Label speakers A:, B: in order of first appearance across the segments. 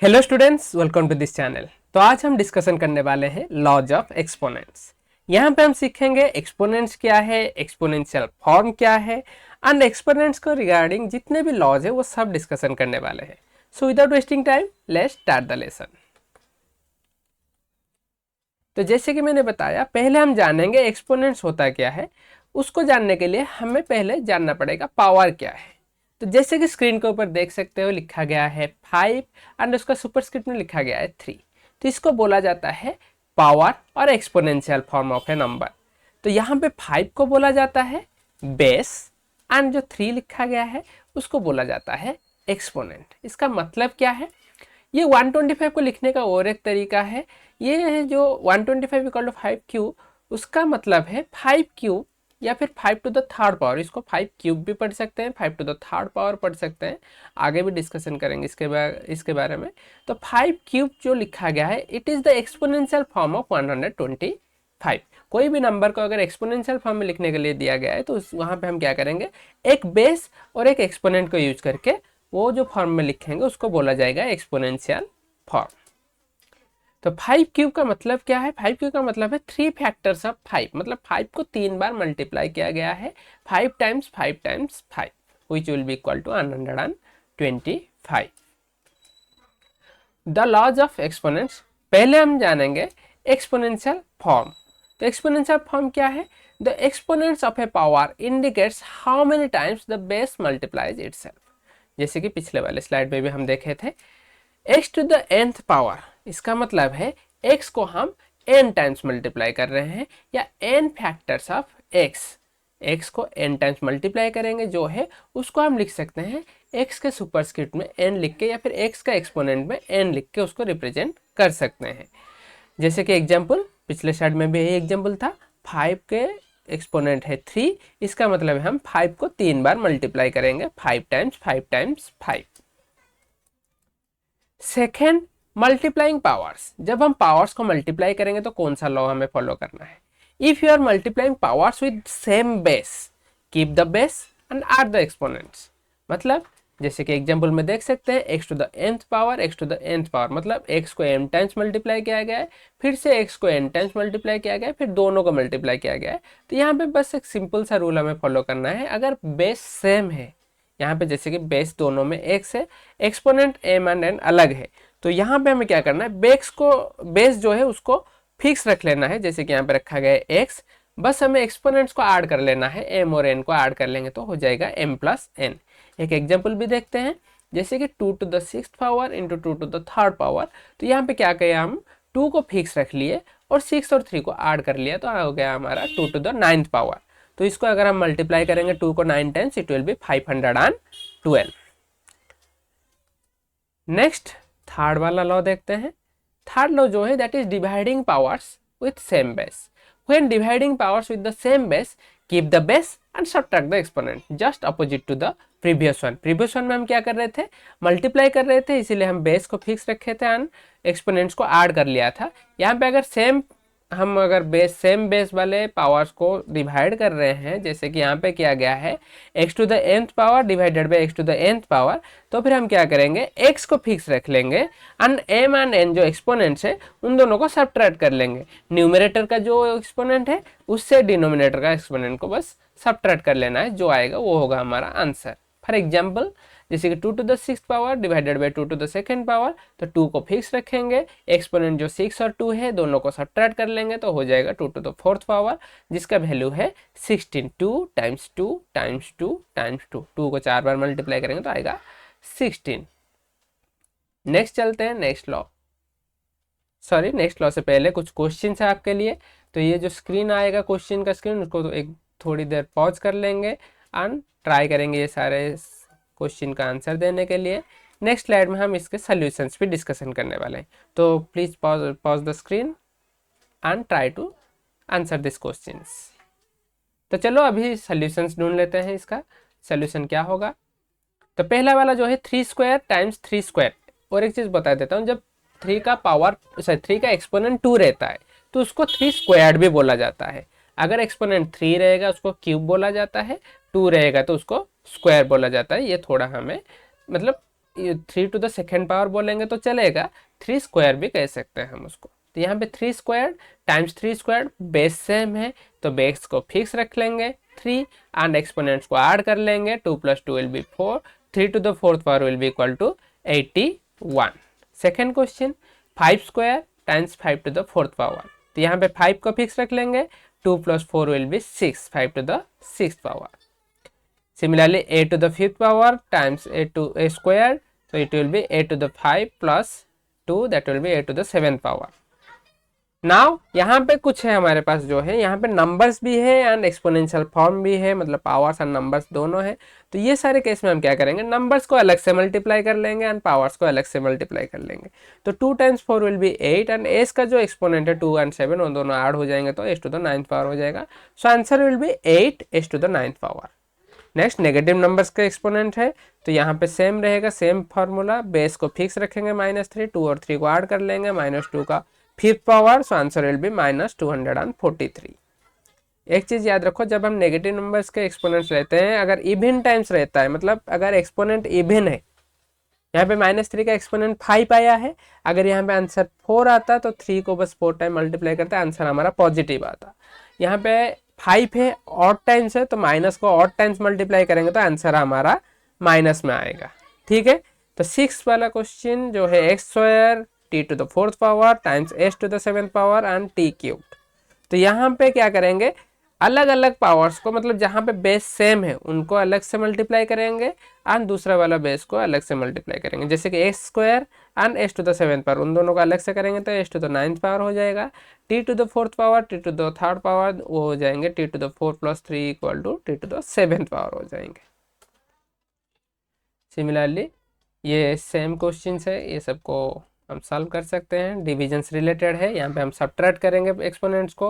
A: Hello students, welcome to this channel. तो आज हम डिस्कशन करने वाले हैं लॉज ऑफ एक्सपोनेंट्स। यहाँ पे हम सीखेंगे एक्सपोनेंट्स क्या है, एक्सपोनेंशियल फॉर्म क्या है एंड एक्सपोनेंट्स को रिगार्डिंग जितने भी लॉज है वो सब डिस्कशन करने वाले हैं। So without wasting time let's start the lesson. तो जैसे कि मैंने बताया, पहले हम जानेंगे एक्सपोनेंट्स होता क्या है। उसको जानने के लिए हमें पहले जानना पड़ेगा पावर क्या है। तो जैसे कि स्क्रीन के ऊपर देख सकते हो लिखा गया है 5 एंड उसका सुपरस्क्रिप्ट में लिखा गया है 3। तो इसको बोला जाता है पावर और exponential form of A number. तो यहाँ पे 5 को बोला जाता है बेस एंड जो 3 लिखा गया है उसको बोला जाता है एक्सपोनेंट। इसका मतलब क्या है? ये 125 को लिखने का और एक तरीका है। ये है जो 125 इक्वल टू 5 क्यूब, उसका मतलब है 5 क्यूब या फिर 5 टू द थर्ड पावर। इसको 5 क्यूब भी पढ़ सकते हैं, 5 टू द थर्ड पावर पढ़ सकते हैं। आगे भी डिस्कशन करेंगे इसके बारे में। तो 5 क्यूब जो लिखा गया है it is the exponential form of 125। कोई भी नंबर को अगर एक्सपोनेंशियल फॉर्म में लिखने के लिए दिया गया है तो वहाँ पे हम क्या करेंगे, एक बेस और एक एक्सपोनेंट को यूज करके वो जो फॉर्म में लिखेंगे उसको बोला जाएगा एक्सपोनेंशियल फॉर्म। तो 5 क्यूब का मतलब क्या है? 5 क्यूब का मतलब है 3 फैक्टर्स ऑफ 5, मतलब 5 को 3 बार मल्टीप्लाई किया गया है। 5 times 5 times 5 which will be equal to 125। The laws of exponents, पहले हम जानेंगे एक्सपोनेंशियल फॉर्म। तो एक्सपोनेंशियल फॉर्म क्या है? The exponents of a power indicates how many times the base multiplies itself. जैसे कि पिछले वाले स्लाइड में भी हम देखे थे, x to the nth power, इसका मतलब है x को हम n टाइम्स मल्टीप्लाई कर रहे हैं या n फैक्टर्स ऑफ x को n टाइम्स मल्टीप्लाई करेंगे जो है उसको हम लिख सकते हैं x के सुपरस्क्रिप्ट में n लिख के या फिर x का एक्सपोनेंट में n लिख के उसको रिप्रेजेंट कर सकते हैं। जैसे कि एग्जाम्पल पिछले स्लाइड में भी यही एग्जाम्पल था, 5 के एक्सपोनेंट है 3, इसका मतलब है हम 5 को 3 बार मल्टीप्लाई करेंगे, 5 times 5 times 5। Second, multiplying powers. जब हम पावर्स को मल्टीप्लाई करेंगे तो कौन सा लॉ हमें फॉलो करना है? If you are multiplying powers with same base, keep the base and add the exponents. मतलब जैसे कि एग्जांपल में देख सकते हैं x to the nth power, x to the nth power, मतलब x को m टाइम्स मल्टीप्लाई किया गया है, फिर से x को n टाइम्स मल्टीप्लाई किया गया है, फिर दोनों को मल्टीप्लाई किया गया है। तो यहाँ पे बस एक सिंपल सा रूल हमें फॉलो करना है। अगर बेस सेम है, यहाँ पे जैसे कि बेस दोनों में x है, एक्सपोनेंट m एंड n अलग है, तो यहाँ पे हमें क्या करना है, बेस जो है उसको फिक्स रख लेना है। जैसे कि यहाँ पे रखा गया है x, बस हमें एक्सपोनेंट्स को ऐड कर लेना है, m और n को ऐड कर लेंगे तो हो जाएगा m प्लस n। एक एग्जाम्पल भी देखते हैं, जैसे कि 2 to the 6th power into 2 to the third power. तो यहाँ पे क्या किया, हम 2 को फिक्स रख लिए और 6 और 3 को ऐड कर लिया तो हो गया हमारा 2 टू द 9th पावर। तो इसको अगर हम मल्टीप्लाई करेंगे 2 को 9 times, it will be 512। Next third वाला लॉ देखते हैं। थर्ड लॉ जो है that is dividing powers with same base. When dividing powers with the same base, keep the base and subtract the exponent, just opposite to the previous one. Previous one में हम क्या कर रहे थे, multiply कर रहे थे, इसीलिए हम बेस को फिक्स रखे थे एंड एक्सपोनेंट्स को ऐड कर लिया था। यहाँ पे अगर सेम बेस वाले पावर्स को डिवाइड कर रहे हैं, जैसे कि यहाँ पे किया गया है x to the nth power divided by x to the nth power, तो फिर हम क्या करेंगे, x को फिक्स रख लेंगे एंड m एंड n जो एक्सपोनेंट्स है उन दोनों को सब्ट्रैक्ट कर लेंगे। न्यूमरेटर का जो एक्सपोनेंट है उससे डिनोमिनेटर का एक्सपोनेंट को बस सब्ट्रैक्ट कर लेना है, जो आएगा वो होगा हमारा आंसर। फॉर एग्जाम्पल जैसे कि 2 to the 6th power divided by 2 to the 2nd power, तो 2 को फिक्स रखेंगे, एक्सपोनेंट जो 6 और 2 है दोनों को सब्ट्रैक्ट कर लेंगे तो हो जाएगा 2 टू द 4th पावर, जिसका वैल्यू है 16। 2 टाइम्स 2 टाइम्स 2 टाइम्स 2, 2 को 4 बार मल्टीप्लाई करेंगे तो आएगा 16। नेक्स्ट चलते हैं नेक्स्ट लॉ से पहले कुछ क्वेश्चन है आपके लिए। तो ये जो स्क्रीन आएगा क्वेश्चन का स्क्रीन, उसको तो एक थोड़ी देर पॉज कर लेंगे एंड ट्राई करेंगे ये सारे क्वेश्चन का आंसर देने के लिए। नेक्स्ट स्लाइड में हम इसके सॉल्यूशंस भी डिस्कशन करने वाले हैं। तो please pause the screen and try to answer this questions. तो चलो अभी सॉल्यूशंस ढूंढ लेते हैं। इसका सॉल्यूशन क्या होगा? तो पहला वाला जो है 3 स्क्वायर टाइम्स 3 स्क्वायर। और एक चीज बता देता हूँ, जब 3 का एक्सपोनेंट 2 रहता है तो उसको 3 स्क्वायर्ड भी बोला जाता है। अगर एक्सपोनेंट 3 रहेगा उसको क्यूब बोला जाता है, 2 रहेगा तो उसको स्क्वायर बोला जाता है। ये थोड़ा हमें मतलब 3 टू द सेकेंड पावर बोलेंगे तो चलेगा, 3 स्क्वायर भी कह सकते हैं हम उसको। तो यहाँ पे 3 square times 3 square, base same है तो बेस को फिक्स रख लेंगे 3 एंड एक्सपोनेंट्स को ऐड कर लेंगे, 2 + 2 will be 4, 3 to the fourth power will be equal to 81। Second question 5 square times 5 to the fourth power, तो यहाँ पे 5 को फिक्स रख लेंगे, 2 + 4 will be 6, 5 to the sixth power. Similarly, a to the fifth power times a square, so it will be a to the 5 plus 2, that will be a to the 7th power. Now यहाँ पे कुछ है हमारे पास, जो है यहाँ पे numbers भी है एंड एक्सपोनेंशियल फॉर्म भी है, मतलब पावर्स एंड नंबर्स दोनों है। तो ये सारे केस में हम क्या करेंगे, नंबर्स को अलग से मल्टीप्लाई कर लेंगे एंड पावर्स को अलग से मल्टीप्लाई कर लेंगे। तो 2 × 4 विल बी 8 एंड एस का जो एक्सपोनेंट है 2 और 7 वो दोनों ऐड हो जाएंगे तो s to the 9th power हो जाएगा। So answer will be 8 s to the 9th power. Next negative numbers का एक्सपोनेंट है, तो यहाँ पे सेम रहेगा, सेम फार्मूला, बेस को फिक्स रखेंगे -3, 2 और 3 को ऐड कर लेंगे, -2 का fifth power, so answer will B -243। एक चीज याद रखो, जब हम नेगेटिव नंबर्स के एक्सपोनेंट्स लेते हैं, अगर इवन टाइम्स रहता है, मतलब अगर एक्सपोनेंट इवन है, यहाँ पे -3 का एक्सपोनेंट 5 आया है, अगर यहाँ पे आंसर 4 आता तो 3 को बस 4 टाइम मल्टीप्लाई करते आंसर हमारा पॉजिटिव आता। यहाँ पे 5 है, ऑड टाइम्स है, तो माइनस को ऑड टाइम्स मल्टीप्लाई करेंगे तो आंसर हमारा माइनस में आएगा। ठीक है, तो 6 वाला क्वेश्चन जो है x² t to the 4th power times s to the 7th power and t cubed. तो यहाँ पे क्या करेंगे, अलग अलग पावर्स को, मतलब जहाँ पे बेस सेम है उनको अलग से मल्टीप्लाई करेंगे एंड दूसरा वाला बेस को अलग से मल्टीप्लाई करेंगे। जैसे कि x² and s to the 7th power, उन दोनों को अलग से करेंगे तो s to the 9th power हो जाएगा, t to the 4th power, t to the 3rd power वो हो जाएंगे t to the 4 + 3 = t to the 7th power हो जाएंगे। सिमिलरली ये सेम क्वेश्चन है, ये सबको हम सॉल्व कर सकते हैं, डिविजन से रिलेटेड है, यहाँ पे हम सब्ट्रैक्ट करेंगे एक्सपोनेंट्स को।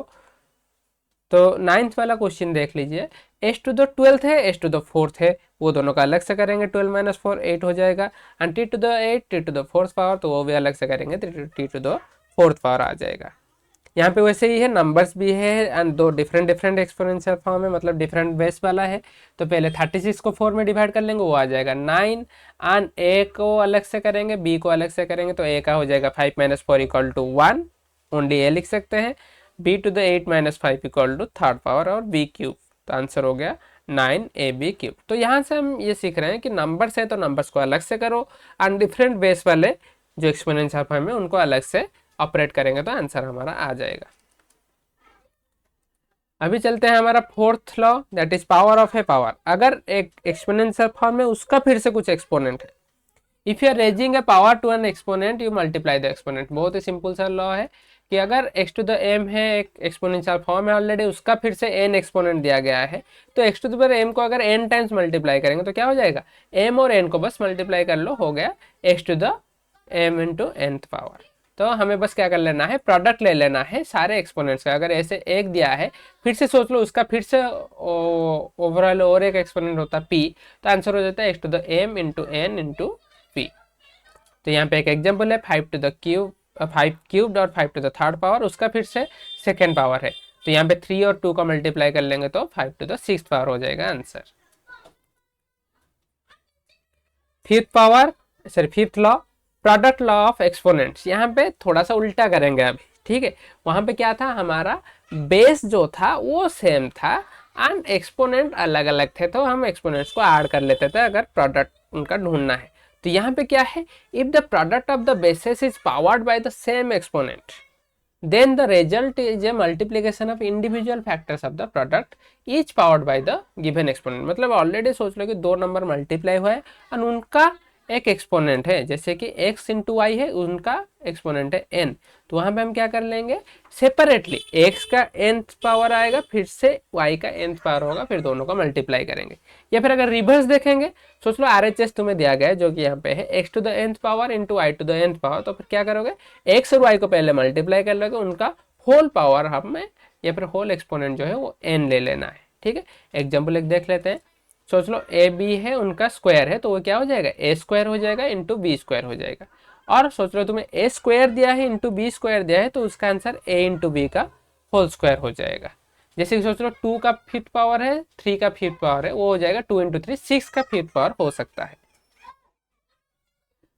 A: तो 9th वाला क्वेश्चन देख लीजिए, s to the 12th है, s to the 4th है, वो दोनों का अलग से करेंगे, 12 - 4 8 हो जाएगा, and t to the 8 t to the 4th power, तो वो भी अलग से करेंगे, t to the 4th power आ जाएगा। यहाँ पे वैसे ही है, नंबर्स भी है एंड दो डिफरेंट एक्सपोनेंशियल फॉर्म है, मतलब डिफरेंट बेस वाला है। तो पहले 36 को 4 में डिवाइड कर लेंगे, वो आ जाएगा 9 एंड a को अलग से करेंगे, b को अलग से करेंगे, तो a का हो जाएगा 5 - 4 = 1, ओनली a लिख सकते हैं, b to the 8 - 5 = 3rd power और b क्यूब, तो आंसर हो गया 9ab क्यूब। तो यहाँ से हम ये सीख रहे हैं कि नंबर्स है तो नंबर्स को अलग से करो एंड डिफरेंट बेस वाले जो एक्सपोनेंशियल फॉर्म है उनको अलग से ऑपरेट करेंगे तो आंसर हमारा आ जाएगा। अभी चलते हैं हमारा 4th law, that is power of a power. अगर एक एक्सपोनेंशियल फॉर्म है उसका फिर से कुछ एक्सपोनेंट है, if you are raising a power to an exponent you multiply the exponent. बहुत ही सिंपल सा लॉ है कि अगर x to the m है, एक एक्सपोनेंशियल फॉर्म है ऑलरेडी, उसका फिर से n एक्सपोनेंट दिया गया है, तो x to the power m को अगर n टाइम्स मल्टीप्लाई करेंगे तो क्या हो जाएगा, m और n को बस मल्टीप्लाई कर लो, हो गया x to the m into nth power. तो हमें बस क्या कर लेना है, प्रोडक्ट ले लेना है सारे एक्सपोनेंट्स का। अगर ऐसे एक दिया है, फिर से सोच लो उसका फिर से ओवरऑल और एक एक्सपोनेंट होता p, तो आंसर हो जाता है x to the m into n into p। तो यहाँ पे एक एग्जांपल है 5 to the cube 5 क्यूब्ड और 5 to the 3rd पावर, उसका फिर से सेकेंड पावर है, तो यहाँ पे 3 और 2 का मल्टीप्लाई कर लेंगे तो 5 to the 6th पावर हो जाएगा answer. Fifth law, product law of exponents. यहाँ पे थोड़ा सा उल्टा करेंगे अभी, ठीक है। वहां पे क्या था, हमारा बेस जो था वो सेम था एंड एक्सपोनेंट अलग अलग थे, तो हम एक्सपोनेंट्स को ऐड कर लेते थे अगर प्रोडक्ट उनका ढूंढना है। तो यहाँ पे क्या है, if the product of the bases is powered by the same exponent then the result is a multiplication of individual factors of the product each powered by the given exponent। मतलब already सोच लो कि दो number multiply हुआ है और उनका एक exponent है, जैसे कि x इंटू वाई है, उनका एक्सपोनेंट है n, तो वहां पे हम क्या कर लेंगे, सेपरेटली x का nth पावर आएगा, फिर से y का nth पावर होगा, फिर दोनों का मल्टीप्लाई करेंगे। या फिर अगर रिवर्स देखेंगे, सोच लो RHS तुम्हें दिया गया है जो कि यहाँ पे है x to the nth power into y to the nth power, तो फिर क्या करोगे, x और y को पहले मल्टीप्लाई कर लोगे, उनका होल पावर हमें या फिर होल एक्सपोनेंट जो है वो n ले लेना है। ठीक है, एग्जाम्पल एक देख लेते हैं। सोच लो ए बी है, उनका स्क्वायर है, तो वो क्या हो जाएगा, ए स्क्वायर हो जाएगा इंटू बी स्क्वायर हो जाएगा। और सोच लो तुम्हें ए स्क्वायर दिया है इंटू बी स्क्वायर दिया है, तो उसका आंसर ए इंटू बी का होल स्क्वायर हो जाएगा। जैसे कि सोच लो 2 का फिफ्थ पावर है, 3 का फिफ्थ पावर है, वो हो जाएगा 2 इंटू 3 6 का फिफ्थ पावर हो सकता है।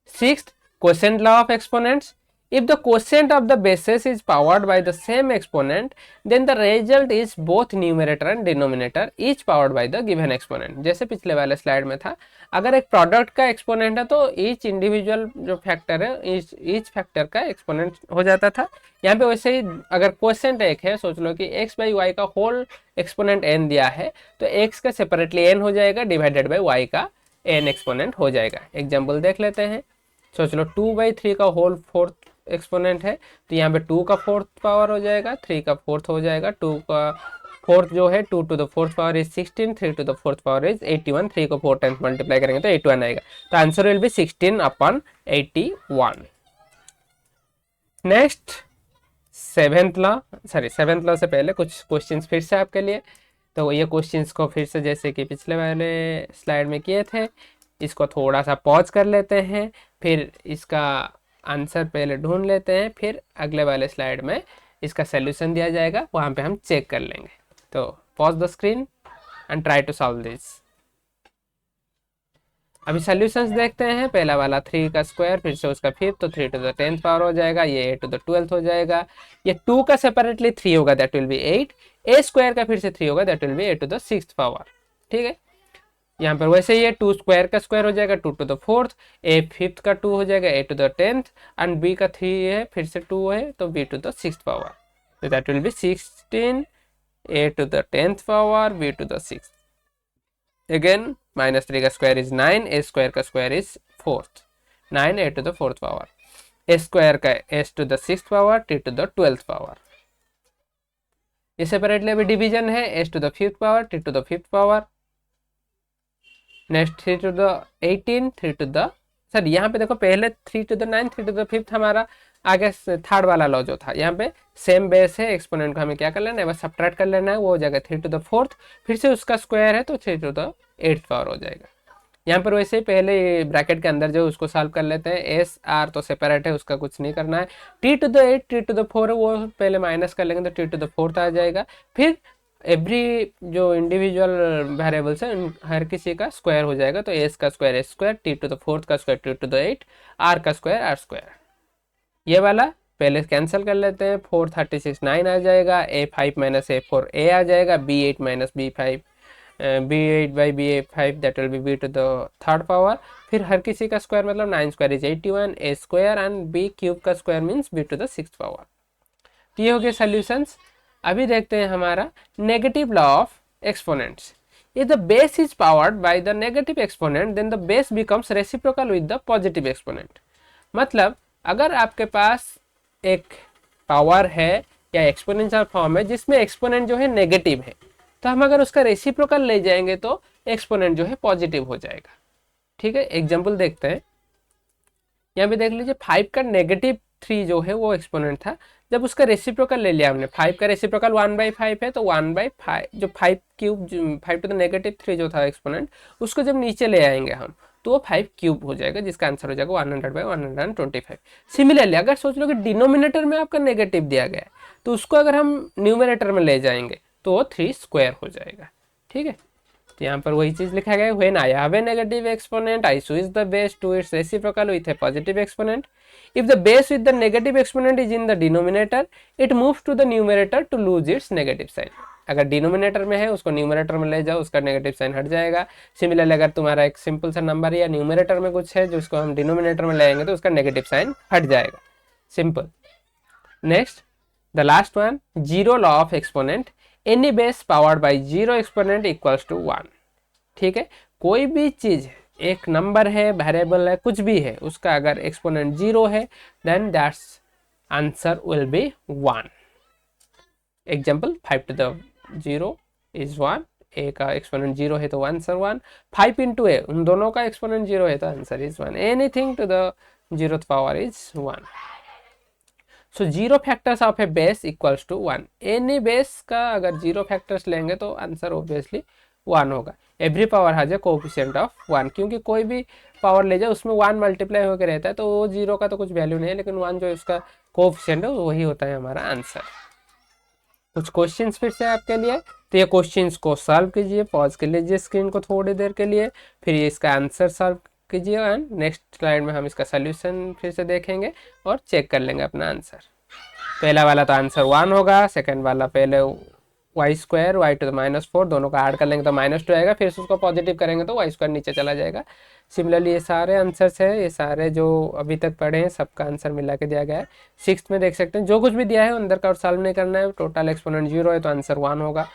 A: Sixth, quotient law of exponents. If the quotient of the bases is powered by the same exponent, then the result is both numerator and denominator each powered by the given exponent. जैसे पिछले वाले slide में था, अगर एक product का exponent है तो ईच इंडिविजुअल जो फैक्टर है ईच फैक्टर का एक्सपोनेंट हो जाता था। यहाँ पे वैसे ही अगर क्वोशिएंट एक है, सोच लो कि x बाई वाई का होल एक्सपोनेंट n दिया है, तो x का सेपरेटली n हो जाएगा डिवाइडेड बाई y का n एक्सपोनेंट हो जाएगा। एग्जाम्पल देख लेते हैं। सोच लो 2/3 का होल फोर्थ एक्सपोनेंट है, तो यहाँ पे 2 का फोर्थ पावर हो जाएगा, 3 का फोर्थ हो जाएगा, 2 का फोर्थ जो है 2 to the fourth power is 16, 3 to the fourth power is 81, 3 को 4 टाइम्स मल्टीप्लाई करेंगे तो 81 आएगा। तो answer will B 16/81। Next seventh law से पहले कुछ क्वेश्चंस फिर से आपके लिए। तो ये क्वेश्चंस को फिर से जैसे कि पिछले वाले स्लाइड में किए थे, इसको थोड़ा सा पॉज कर लेते हैं, फिर इसका आंसर पहले ढूंढ लेते हैं, फिर अगले वाले स्लाइड में इसका सॉल्यूशन दिया जाएगा, वहाँ पे हम चेक कर लेंगे। तो pause the screen and try to solve this. अभी सॉल्यूशंस देखते हैं। पहला वाला 3 का स्क्वायर, फिर से उसका फिफ्थ, तो 3 टू द 10th पावर हो जाएगा, ये 8 टू द 12th हो जाएगा। ये 2 का सेपरेटली 3 होगा, that will be 8। A square का फिर से 3 होगा, that will be 8 to the 6th power. ठीक है, यहाँ पर वैसे ही है 2 स्क्वायर का स्क्वायर हो जाएगा 2 to the 4th, A fifth का 2 हो जाएगा 8 to the 10th, and B का 3 है, फिर से 2 है, तो B to the 6th power, तो that will be 16, A to the 10th power, B to the 6th। Again -3 का स्क्वायर इज 9, ए स्क्वायर का square is 4th, 9 A to the 4th power, A square का S to the 6th power, T to the 12th power. ये separately अभी division है, S to the 5th power, T to the 5th power. Next 3 to the 18, 3 to the sir यहाँ पे देखो पहले 3 to the 9, 3 to the 5th हमारा आगे third वाला लॉ जो था, यहाँ पे सेम बेस है, एक्सपोनेंट को हमें क्या कर लेना है, बस सब्ट्रैक्ट कर लेना है, वो हो जाएगा 3 टू द 4th, फिर से उसका स्क्वायर है तो 3 टू द 8th पावर हो जाएगा। यहाँ पर वैसे ही पहले ब्रैकेट के अंदर जो उसको सॉल्व कर लेते हैं, एस आर तो सेपरेट है, उसका कुछ नहीं करना है। T to the 8, T to the 4 है, वो पहले माइनस कर लेंगे तो टी टू द 4th आ जाएगा। फिर एवरी जो इंडिविजुअल वेरिएबल्स है हर किसी का स्क्वायर हो जाएगा, तो एस का square S square, T to the 4th का square T to the 8, R का स्क्वायर आर स्क्वायर। ये वाला पहले कैंसिल कर लेते हैं, 4 36 9 आ जाएगा, ए 5 माइनस ए 4 ए आ जाएगा, B 8 minus B 5 B 8 by B 5 that will be B to the 3rd power. फिर हर किसी का स्क्वायर मतलब 9 square is 81, A square and B cube का square means B to the 6th power. तो ये हो गए सॉल्यूशंस। अभी देखते हैं हमारा negative law of exponents. If the base is powered by the negative exponent, then the base becomes reciprocal with the positive exponent. मतलब अगर आपके पास एक पावर है या एक्सपोनेंशियल फॉर्म है जिसमें एक्सपोनेंट जो है नेगेटिव है, तो हम अगर उसका रेसिप्रोकल ले जाएंगे तो एक्सपोनेंट जो है पॉजिटिव हो जाएगा। ठीक है, एग्जाम्पल देखते हैं। यहाँ पे देख लीजिए 5 का -3 जो है वो एक्सपोनेंट था, जब उसका रेसिप्रोकल ले लिया हमने, 5 का रेसिप्रोकल 1/5 है, तो 1/5 जो 5 क्यूब 5 टू द -3 जो था एक्सपोनेंट, उसको जब नीचे ले आएंगे हम तो वो 5 क्यूब हो जाएगा, जिसका आंसर हो जाएगा 100/125। सिमिलरली अगर सोच लो कि डिनोमिनेटर में आपका नेगेटिव दिया गया है, तो उसको अगर हम न्यूमरेटर में ले जाएंगे तो वो 3 स्क्वायर हो जाएगा। ठीक है, तो यहाँ पर वही चीज लिखा गया है, when I have a negative exponent I switch the base to its reciprocal with a positive exponent. If the base with the negative exponent is in the denominator, it moves to the numerator to lose its negative sign. अगर denominator में है उसको numerator में ले जाओ, उसका negative sign हट जाएगा। सिमिलरली अगर तुम्हारा एक सिंपल सा नंबर या न्यूमरेटर में कुछ है जिसको हम डिनोमिनेटर में ले आएंगे तो उसका नेगेटिव साइन हट जाएगा। Simple. Next the last one, zero law of exponent. Any base powered by zero exponent equals to 1। ठीक है, कोई भी चीज है, एक नंबर है, वेरिएबल है, कुछ भी है, उसका अगर एक्सपोनेंट 0 है then that's answer will be 1। Example 5 to the 0 is 1, A का एक्सपोनेंट 0 है तो आंसर 1, 5 इंटू ए उन दोनों का एक्सपोनेंट 0 है तो answer is 1, anything to the 0th power is 1। So zero factors of a base equals to 1। Any base का अगर 0 फैक्टर्स लेंगे तो आंसर ऑब्वियसली 1 होगा। Every power has a coefficient of 1, क्योंकि कोई भी पावर ले जाए उसमें 1 मल्टीप्लाई होकर रहता है, तो वो 0 का तो कुछ वैल्यू नहीं है, लेकिन 1 जो उसका कोएफिशिएंट है वही होता है हमारा आंसर। कुछ क्वेश्चंस फिर से आपके लिए, तो ये क्वेश्चंस को सॉल्व कीजिए, पॉज कर लीजिए स्क्रीन को थोड़ी देर के लिए, फिर ये इसका आंसर सॉल्व कीजिए एंड नेक्स्ट स्लाइड में हम इसका सोल्यूशन फिर से देखेंगे और चेक कर लेंगे अपना आंसर। पहला वाला तो आंसर 1 होगा, सेकंड वाला पहले y square y to the -4 दोनों का ऐड कर लेंगे तो -2 आएगा, फिर उसको पॉजिटिव करेंगे तो वाई स्क्वायर नीचे चला जाएगा। सिमिलरली ये सारे आंसर्स हैं, ये सारे जो अभी तक पढ़े हैं सबका आंसर मिला के दिया गया है। 6th में देख सकते हैं जो कुछ भी दिया है अंदर का और सॉल्व नहीं करना है, टोटल एक्सपोनेंट 0 है तो आंसर 1 होगा।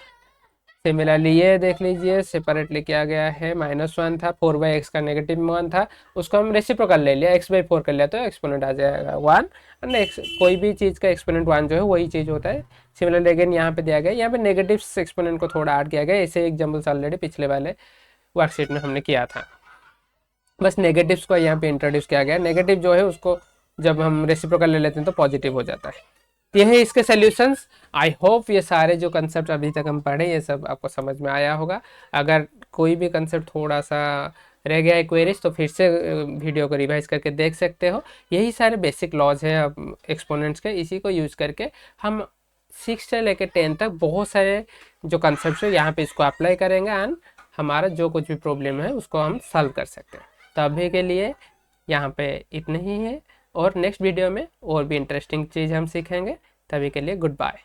A: सिमिलरली ये देख लीजिए सेपरेटली किया गया है, -1 था, 4/x का -1 था, उसको हम रेसिप्रोकल ले लिया, x/4 कर लिया तो एक्सपोनेंट आ जाएगा 1। एंड कोई भी चीज़ का एक्सपोनेंट 1 जो है वही चीज़ होता है। सिमिलरली अगेन यहाँ पे दिया गया, यहाँ पे नेगेटिव एक्सपोनेंट को थोड़ा ऐड किया गया, ऐसे एग्जाम्पल्स ऑलरेडी पिछले वाले वर्कशीट में हमने किया था, बस नेगेटिव्स को यहाँ पे इंट्रोड्यूस किया गया। नेगेटिव जो है उसको जब हम रेसिप्रोकल ले लेते हैं तो पॉजिटिव हो जाता है। ये है इसके सॉल्यूशंस। आई होप ये सारे जो कंसेप्ट अभी तक हम पढ़े ये सब आपको समझ में आया होगा। अगर कोई भी कंसेप्ट थोड़ा सा रह गया है क्वेरीज तो फिर से वीडियो को रिवाइज करके देख सकते हो। यही सारे बेसिक लॉज है एक्सपोनेंट्स के, इसी को यूज़ करके हम 6 से लेकर 10 तक बहुत सारे जो कंसेप्ट है यहाँ पे इसको अप्लाई करेंगे एंड हमारा जो कुछ भी प्रॉब्लम है उसको हम सॉल्व कर सकते हैं। तो अभी के लिए यहाँ पे इतना ही है और नेक्स्ट वीडियो में और भी इंटरेस्टिंग चीज़ हम सीखेंगे। तभी के लिए गुड बाय।